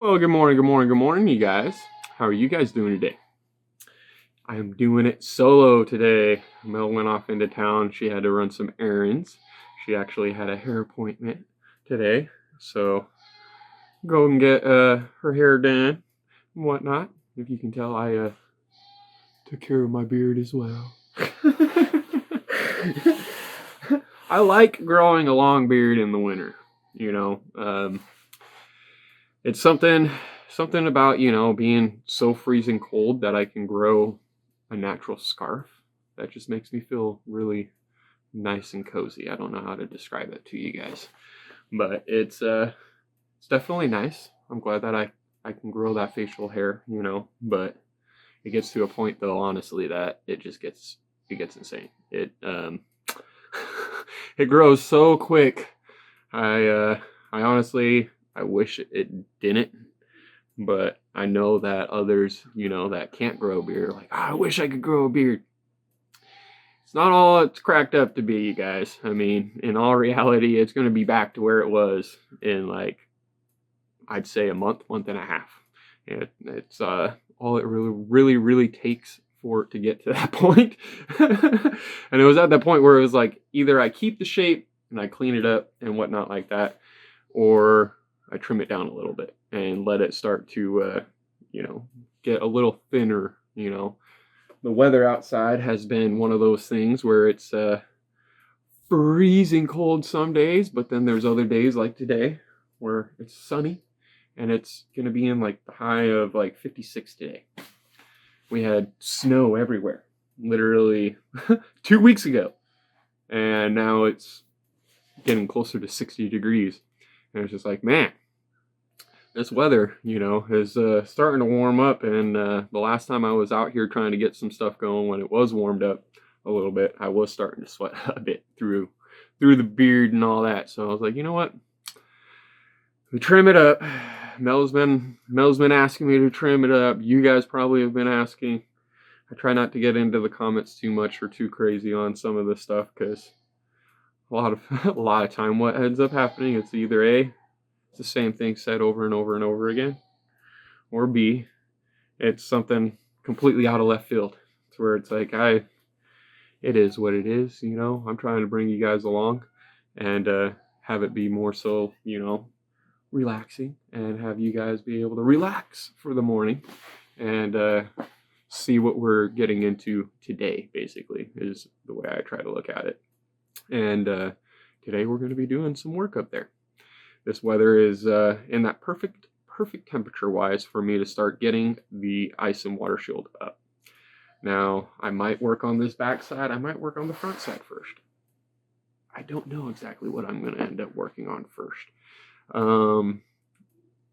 Well, good morning, you guys. How are you guys doing today? I am doing it solo today. Mel went off into town. She had to run some errands. She actually had a hair appointment today, so go and get her hair done and whatnot. If you can tell, I took care of my beard as well. I like growing a long beard in the winter. You know, it's something about being so freezing cold that I can grow a natural scarf. That just makes me feel really nice and cozy. I don't know how to describe it to you guys, but it's definitely nice. I'm glad that I can grow that facial hair, but it gets to a point though, honestly, that it gets insane. It grows so quick. I honestly I wish it didn't, but I know that others, that can't grow a beard, are like, I wish I could grow a beard. It's not all it's cracked up to be, you guys. I mean, in all reality, it's going to be back to where it was in, like, I'd say a month and a half. It's all it really takes for it to get to that point. And it was at that point where it was like, either I keep the shape and I clean it up and whatnot like that, or I trim it down a little bit and let it start to, get a little thinner. The weather outside has been one of those things where it's freezing cold some days, but then there's other days like today where it's sunny and it's going to be in like the high of like 56 today. We had snow everywhere, literally 2 weeks ago, and now it's getting closer to 60 degrees. And it's just like, man, this weather, is starting to warm up. And the last time I was out here trying to get some stuff going, when it was warmed up a little bit, I was starting to sweat a bit through the beard and all that. So I was like, you know what? We trim it up. Mel's been asking me to trim it up. You guys probably have been asking. I try not to get into the comments too much or too crazy on some of this stuff, because a lot of time what ends up happening, it's either A, it's the same thing said over and over and over again, or B, it's something completely out of left field. It's where it's like, it is what it is. I'm trying to bring you guys along and have it be more so, relaxing, and have you guys be able to relax for the morning and see what we're getting into today, basically, is the way I try to look at it. And today we're going to be doing some work up there. This weather is in that perfect temperature wise for me to start getting the ice and water shield up. Now, I might work on this back side. I might work on the front side first. I don't know exactly what I'm going to end up working on first.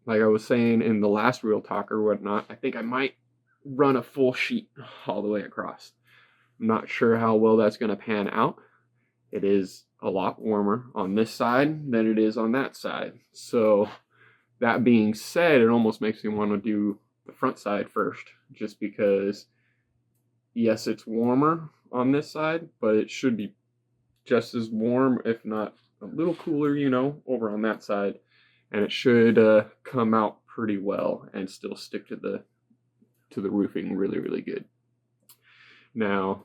Like I was saying in the last Real Talk or whatnot, I think I might run a full sheet all the way across. I'm not sure how well that's going to pan out. It is a lot warmer on this side than it is on that side. So that being said, it almost makes me want to do the front side first, just because, yes, it's warmer on this side, but it should be just as warm, if not a little cooler, over on that side. And it should come out pretty well and still stick to the roofing really, really good. Now,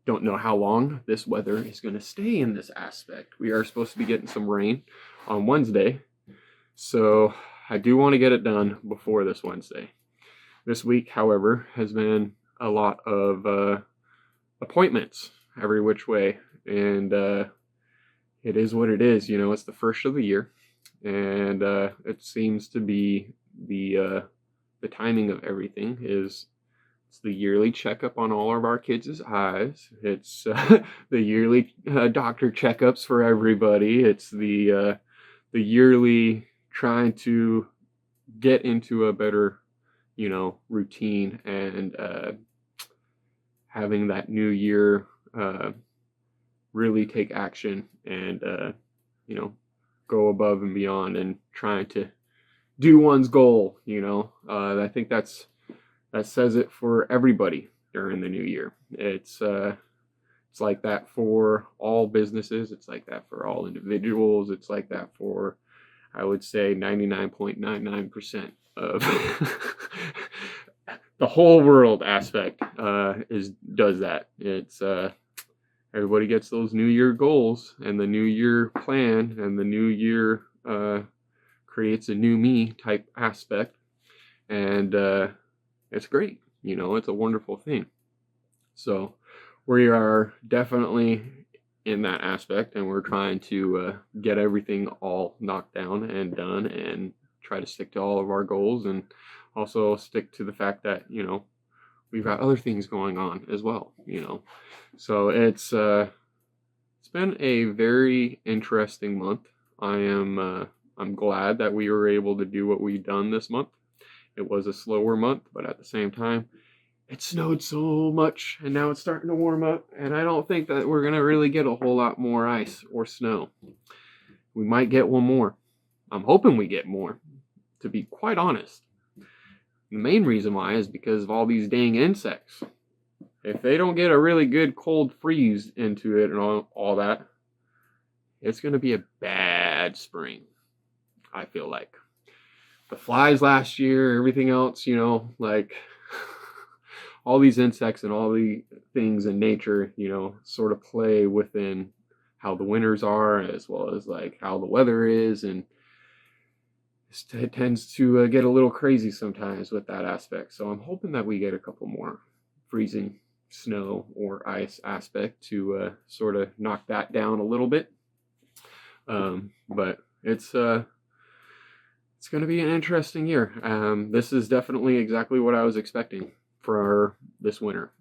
don't know how long this weather is going to stay in this aspect. We are supposed to be getting some rain on Wednesday, so I do want to get it done before this Wednesday. This week, however, has been a lot of appointments every which way, and it is what it is. It's the first of the year, and it seems to be the timing of everything is, it's the yearly checkup on all of our kids' eyes. It's the yearly doctor checkups for everybody. It's the yearly trying to get into a better, routine, and having that new year really take action and, go above and beyond and trying to do one's goal. I think that says it for everybody during the new year. It's like that for all businesses. It's like that for all individuals. It's like that for I would say 99.99% of the whole world aspect does that. It's everybody gets those New Year goals and the New Year plan, and the New Year creates a new me type aspect, and it's great. You know, it's a wonderful thing. So we are definitely in that aspect, and we're trying to get everything all knocked down and done, and try to stick to all of our goals, and also stick to the fact that, you know, we've got other things going on as well, you know. So it's been a very interesting month. I'm glad that we were able to do what we've done this month. It was a slower month, but at the same time, it snowed so much, and now it's starting to warm up, and I don't think that we're going to really get a whole lot more ice or snow. We might get one more. I'm hoping we get more, to be quite honest. The main reason why is because of all these dang insects. If they don't get a really good cold freeze into it and all that, it's going to be a bad spring, I feel like. The flies last year, everything else, you know, like all these insects and all the things in nature, you know, sort of play within how the winters are, as well as like how the weather is, and it tends to get a little crazy sometimes with that aspect. So I'm hoping that we get a couple more freezing snow or ice aspect to sort of knock that down a little bit. But it's going to be an interesting year. This is definitely exactly what I was expecting for this winter.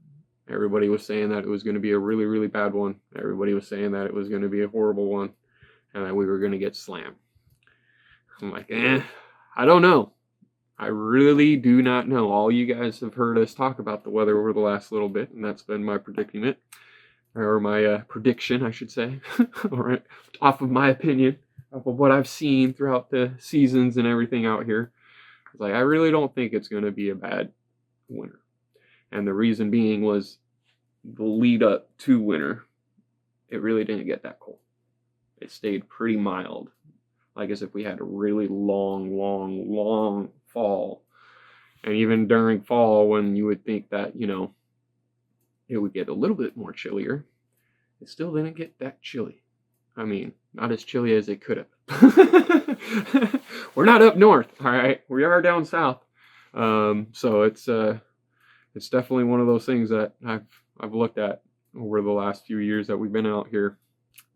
Everybody was saying that it was going to be a really, really bad one. Everybody was saying that it was going to be a horrible one, and that we were going to get slammed. I'm like, I don't know. I really do not know. All you guys have heard us talk about the weather over the last little bit, and that's been my predicament, or my prediction, I should say. All right, off of my opinion, off of what I've seen throughout the seasons and everything out here. It's like, I really don't think it's going to be a bad winter. And the reason being was the lead up to winter, it really didn't get that cold. It stayed pretty mild, like as if we had a really long fall. And even during fall, when you would think that, you know, it would get a little bit more chillier, it still didn't get that chilly. I mean, not as chilly as it could have. We're not up north, all right? We are down south. So it's definitely one of those things that I've looked at over the last few years that we've been out here.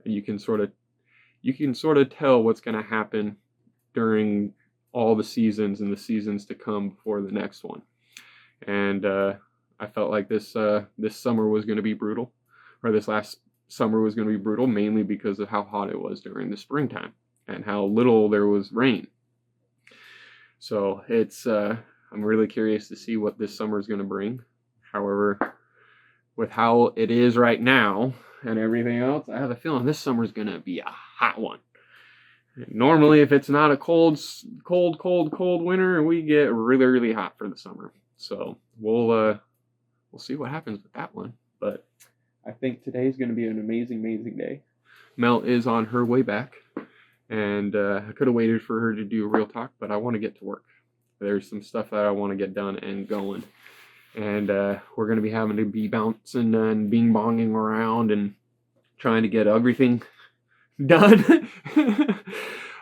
And you can sort of tell what's going to happen during all the seasons and the seasons to come before the next one. And I felt like this summer was going to be brutal, or this last summer was going to be brutal, mainly because of how hot it was during the springtime and how little there was rain. So it's I'm really curious to see what this summer is going to bring. However, with how it is right now and everything else, I have a feeling this summer is going to be a hot one. Normally, if it's not a cold winter, we get really, really hot for the summer. So we'll see what happens with that one. But I think today is going to be an amazing day. Mel is on her way back, and I could have waited for her to do a real talk, but I want to get to work. There's some stuff that I want to get done and going. And we're going to be having to be bouncing and bing-bonging around and trying to get everything done.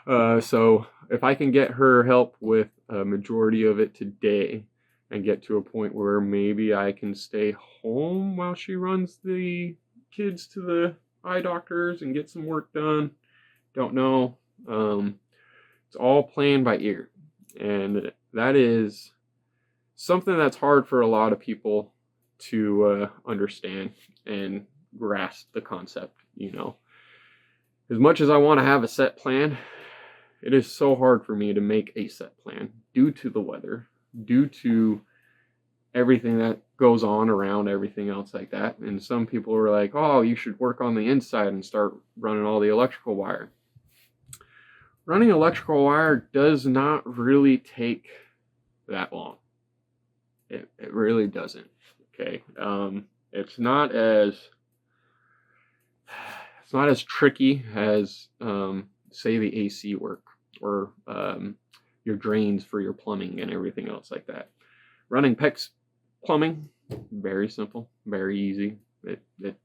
So if I can get her help with a majority of it today and get to a point where maybe I can stay home while she runs the kids to the eye doctors and get some work done, don't know. It's all playing by ear. And that is something that's hard for a lot of people to understand and grasp the concept, you know. As much as I want to have a set plan, it is so hard for me to make a set plan due to the weather, due to everything that goes on around everything else like that. And some people are like, oh, you should work on the inside and start running all the electrical wire. Running electrical wire does not really take that long. It really doesn't. Okay. It's not as tricky as say the AC work. or your drains for your plumbing and everything else like that. Running PEX plumbing, very simple, very easy. It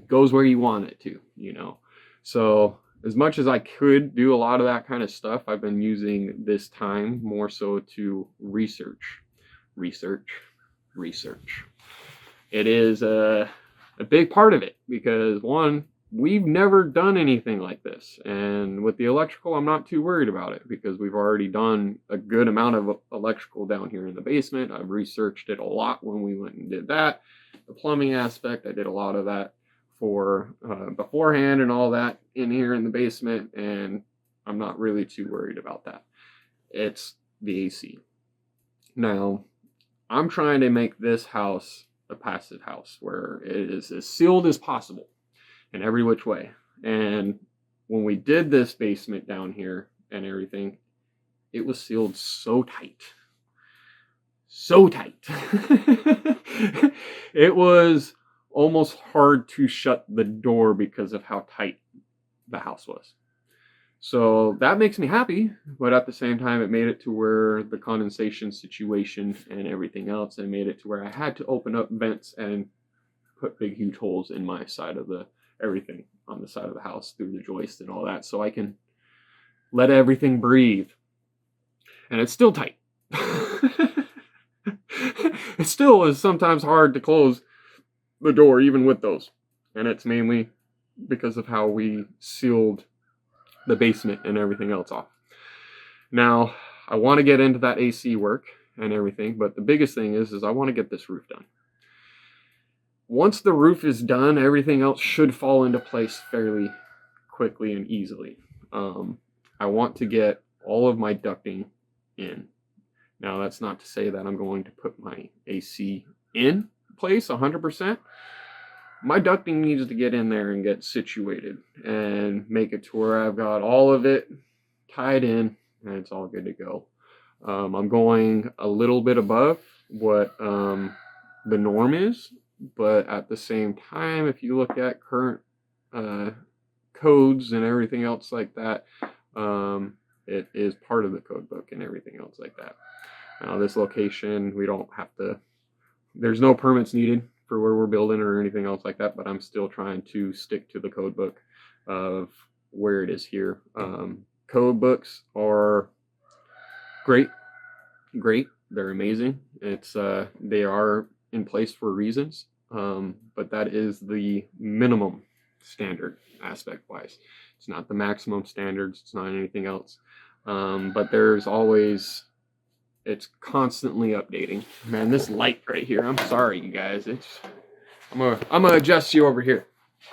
goes where you want it to, you know. So as much as I could do a lot of that kind of stuff, I've been using this time more so to research. It is a big part of it because, one, we've never done anything like this. And with the electrical, I'm not too worried about it because we've already done a good amount of electrical down here in the basement. I've researched it a lot when we went and did that. The plumbing aspect, I did a lot of that for beforehand and all that in here in the basement, and I'm not really too worried about that. It's the AC. Now, I'm trying to make this house a passive house where it is as sealed as possible in every which way. And when we did this basement down here and everything, it was sealed so tight. So tight. It was almost hard to shut the door because of how tight the house was. So that makes me happy, but at the same time, it made it to where the condensation situation and everything else, and made it to where I had to open up vents and put big, huge holes in my side of everything on the side of the house through the joist and all that, so I can let everything breathe. And it's still tight. It still is sometimes hard to close the door, even with those. And it's mainly because of how we sealed the basement and everything else off. Now, I want to get into that AC work and everything, but the biggest thing is I want to get this roof done. Once the roof is done, everything else should fall into place fairly quickly and easily. I want to get all of my ducting in. Now, that's not to say that I'm going to put my AC in place 100%. My ducting needs to get in there and get situated and make it to where I've got all of it tied in and it's all good to go. I'm going a little bit above what the norm is, but at the same time, if you look at current codes and everything else like that, it is part of the code book and everything else like that. Now, this location, we don't have to, there's no permits needed for where we're building or anything else like that, but I'm still trying to stick to the code book of where it is here. Code books are great. They're amazing. They are in place for reasons, but that is the minimum standard aspect wise. It's not the maximum standards. It's not anything else. But there's always, it's constantly updating. Man, this light right here, I'm sorry, you guys. I'm gonna adjust you over here.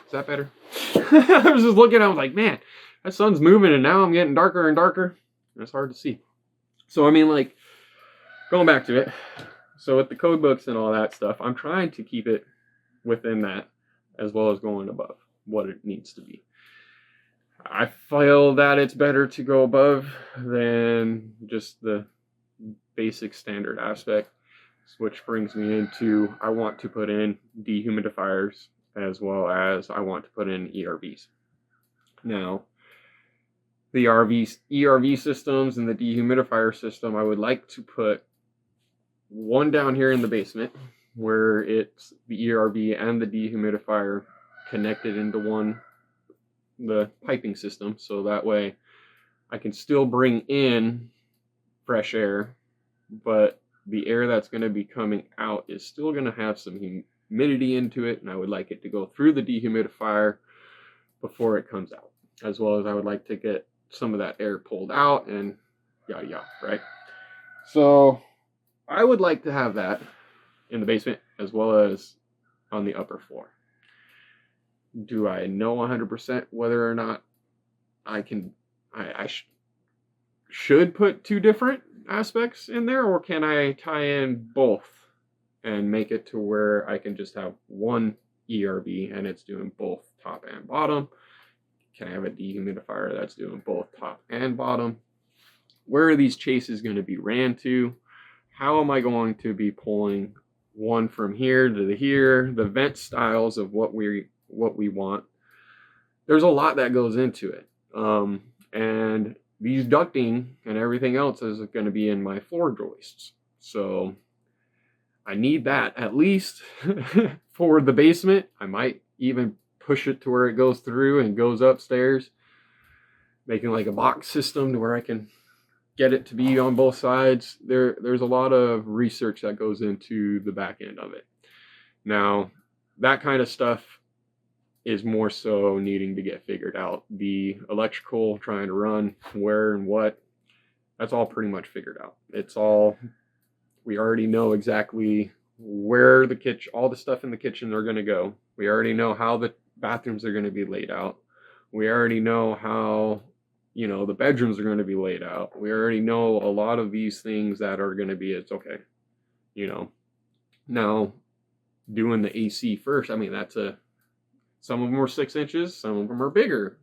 Is that better? I was just looking, I was like, man, that sun's moving and now I'm getting darker and darker. It's hard to see. So, I mean, like, going back to it. So with the code books and all that stuff, I'm trying to keep it within that as well as going above what it needs to be. I feel that it's better to go above than just the basic standard aspect, which brings me into, I want to put in dehumidifiers as well as I want to put in ERVs. Now, the ERV systems and the dehumidifier system, I would like to put one down here in the basement where it's the ERV and the dehumidifier connected into one, the piping system, so that way I can still bring in fresh air, but the air that's going to be coming out is still going to have some humidity into it, and I would like it to go through the dehumidifier before it comes out, as well as I would like to get some of that air pulled out and yada yada, right? So I would like to have that in the basement as well as on the upper floor. Do I know 100% whether or not I should put two different aspects in there, or can I tie in both and make it to where I can just have one ERV and it's doing both top and bottom? Can I have a dehumidifier that's doing both top and bottom? Where are these chases going to be ran to? How am I going to be pulling one from here to here? The vent styles of what we want. There's a lot that goes into it. And these ducting and everything else is going to be in my floor joists. So I need that at least for the basement. I might even push it to where it goes through and goes upstairs, making like a box system to where I can get it to be on both sides. There's a lot of research that goes into the back end of it. Now, that kind of stuff is more so needing to get figured out. The electrical, trying to run where and what, that's all pretty much figured out. It's all, we already know exactly where the kitchen, all the stuff in the kitchen are going to go. We already know how the bathrooms are going to be laid out. We already know how, you know, the bedrooms are going to be laid out. We already know a lot of these things that are going to be, it's okay, you know. Now, doing the AC first, I mean, that's a, some of them are 6 inches, some of them are bigger.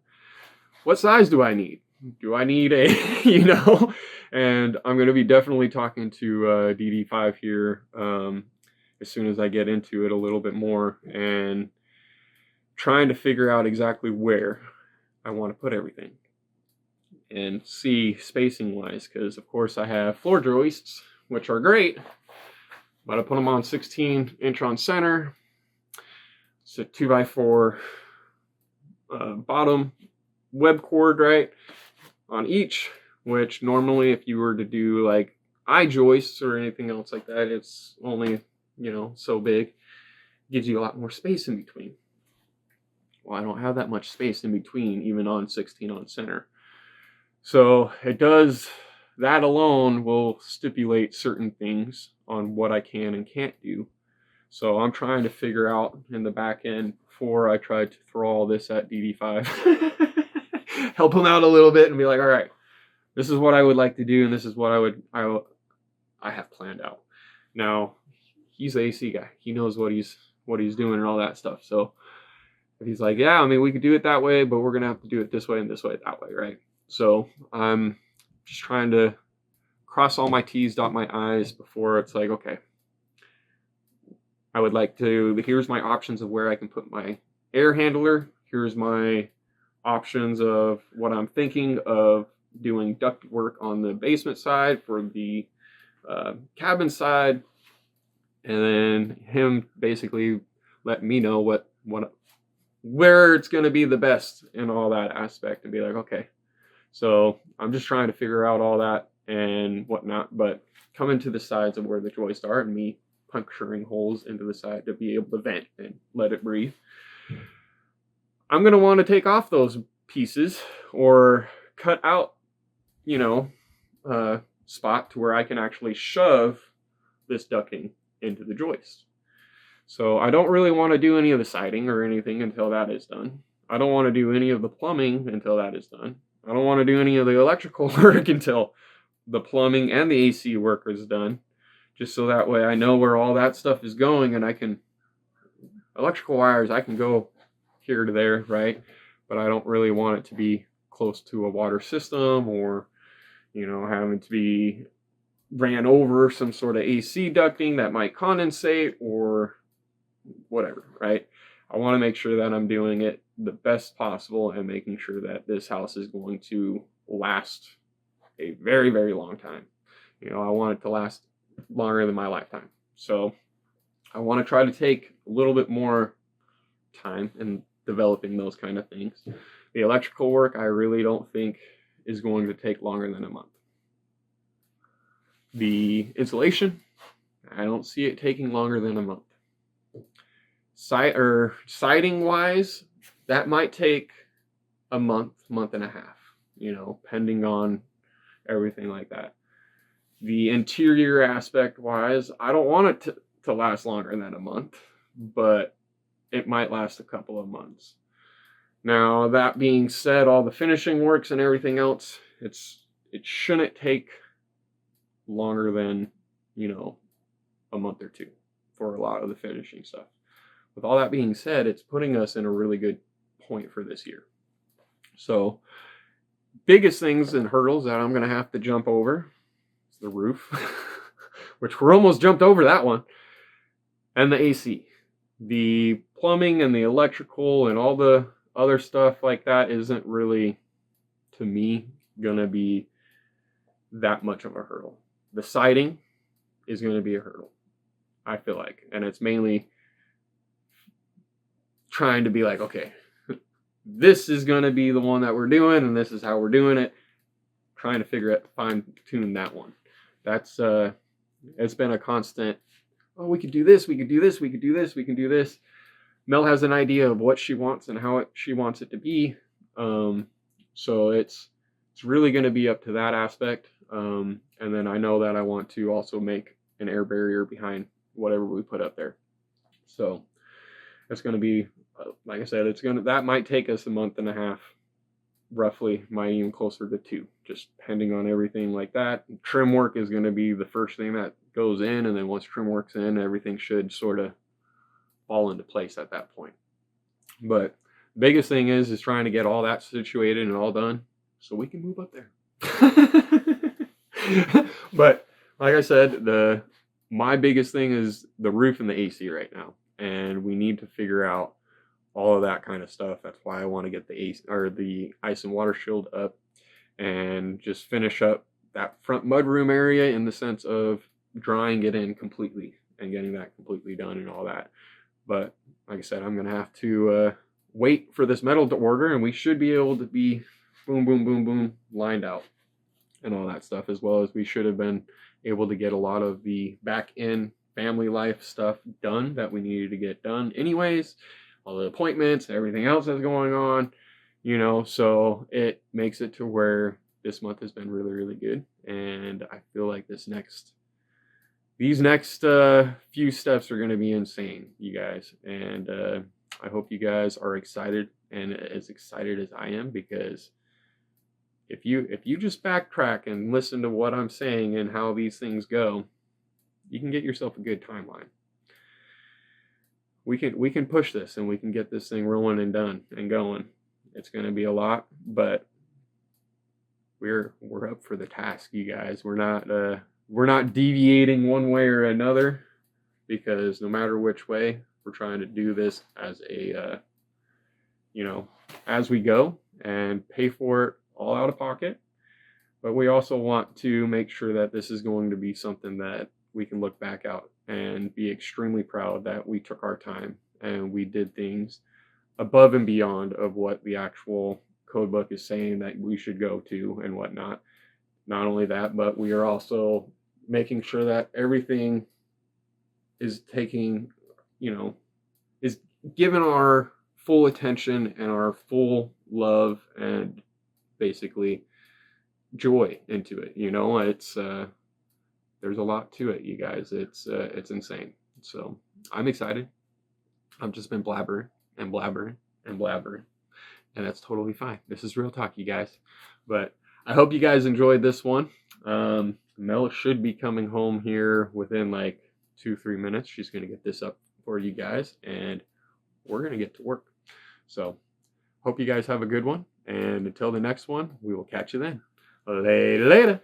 What size do I need? Do I need a, you know? And I'm going to be definitely talking to DD5 here as soon as I get into it a little bit more and trying to figure out exactly where I want to put everything and see spacing wise, because of course I have floor joists, which are great, but I put them on 16-inch on center. It's a 2x4 bottom web cord, right, on each, which normally if you were to do like eye joists or anything else like that, it's only, you know, so big. Gives you a lot more space in between. Well, I don't have that much space in between, even on 16 on center. So it does, that alone will stipulate certain things on what I can and can't do. So I'm trying to figure out in the back end before I try to throw all this at DD5. Help him out a little bit and be like, all right, this is what I would like to do, and this is what I have planned out. Now, he's the AC guy. He knows what he's doing and all that stuff. So if he's like, yeah, I mean, we could do it that way, but we're gonna have to do it this way and this way, that way, right? So I'm just trying to cross all my T's, dot my I's before it's like, okay, I would like to, here's my options of where I can put my air handler. Here's my options of what I'm thinking of doing duct work on the basement side for the cabin side. And then him basically letting me know where it's going to be the best in all that aspect, and be like, okay. So I'm just trying to figure out all that and whatnot, but coming to the sides of where the joists are and me puncturing holes into the side to be able to vent and let it breathe. I'm going to want to take off those pieces or cut out, you know, a spot to where I can actually shove this ducting into the joist. So I don't really want to do any of the siding or anything until that is done. I don't want to do any of the plumbing until that is done. I don't want to do any of the electrical work until the plumbing and the AC work is done. Just so that way I know where all that stuff is going, and I can, electrical wires, I can go here to there, right? But I don't really want it to be close to a water system or, you know, having to be ran over some sort of AC ducting that might condensate or whatever, right? I want to make sure that I'm doing it the best possible and making sure that this house is going to last a very, very long time. You know, I want it to last longer than my lifetime. So I want to try to take a little bit more time in developing those kind of things. The electrical work, I really don't think is going to take longer than a month. The insulation, I don't see it taking longer than a month. Siding wise, that might take a month and a half, you know, depending on everything like that. The interior aspect wise, I don't want it to last longer than a month, but it might last a couple of months. Now, that being said, all the finishing works and everything else, it shouldn't take longer than, you know, a month or two for a lot of the finishing stuff. With all that being said, it's putting us in a really good point for this year. So, biggest things and hurdles that I'm going to have to jump over is the roof, which we're almost jumped over that one, and the AC. The plumbing and the electrical and all the other stuff like that isn't really, to me, going to be that much of a hurdle. The siding is going to be a hurdle, I feel like. And it's mainly trying to be like, okay, this is going to be the one that we're doing, and this is how we're doing it. Trying to figure it, fine tune that one. That's, it's been a constant, oh, we could do this, we could do this, we could do this, we can do this. Mel has an idea of what she wants and how she wants it to be. So it's really going to be up to that aspect. And then I know that I want to also make an air barrier behind whatever we put up there. So it's going to be, like I said, that might take us a month and a half, roughly, might even closer to 2, just depending on everything like that. Trim work is going to be the first thing that goes in, and then once trim work's in, everything should sort of fall into place at that point. But the biggest thing is trying to get all that situated and all done so we can move up there. But like I said, my biggest thing is the roof and the AC right now, and we need to figure out all of that kind of stuff. That's why I want to get the AC, or the ice and water shield up, and just finish up that front mudroom area in the sense of drying it in completely and getting that completely done and all that. But like I said, I'm gonna have to wait for this metal to order, and we should be able to be boom, boom, boom, boom, lined out and all that stuff, as well as we should have been able to get a lot of the back end family life stuff done that we needed to get done anyways. All the appointments, everything else that's going on, so it makes it to where this month has been really, really good. And I feel like these next few steps are going to be insane, you guys. And I hope you guys are excited, and as excited as I am, because if you just backtrack and listen to what I'm saying and how these things go, you can get yourself a good timeline. We can push this, and we can get this thing rolling and done and going. It's going to be a lot, but we're up for the task, you guys. We're not deviating one way or another, because no matter which way, we're trying to do this as a as we go and pay for it all out of pocket. But we also want to make sure that this is going to be something that we can look back out and be extremely proud that we took our time and we did things above and beyond of what the actual code book is saying that we should go to and whatnot. Not only that, but we are also making sure that everything is is given our full attention and our full love and basically joy into it. It's there's a lot to it, you guys. It's insane. So I'm excited. I've just been blabbering and blabbering and blabbering, and that's totally fine. This is real talk, you guys. But I hope you guys enjoyed this one. Mel should be coming home here within like 2-3 minutes. She's going to get this up for you guys, and we're going to get to work. So hope you guys have a good one, and until the next one, we will catch you then. Later.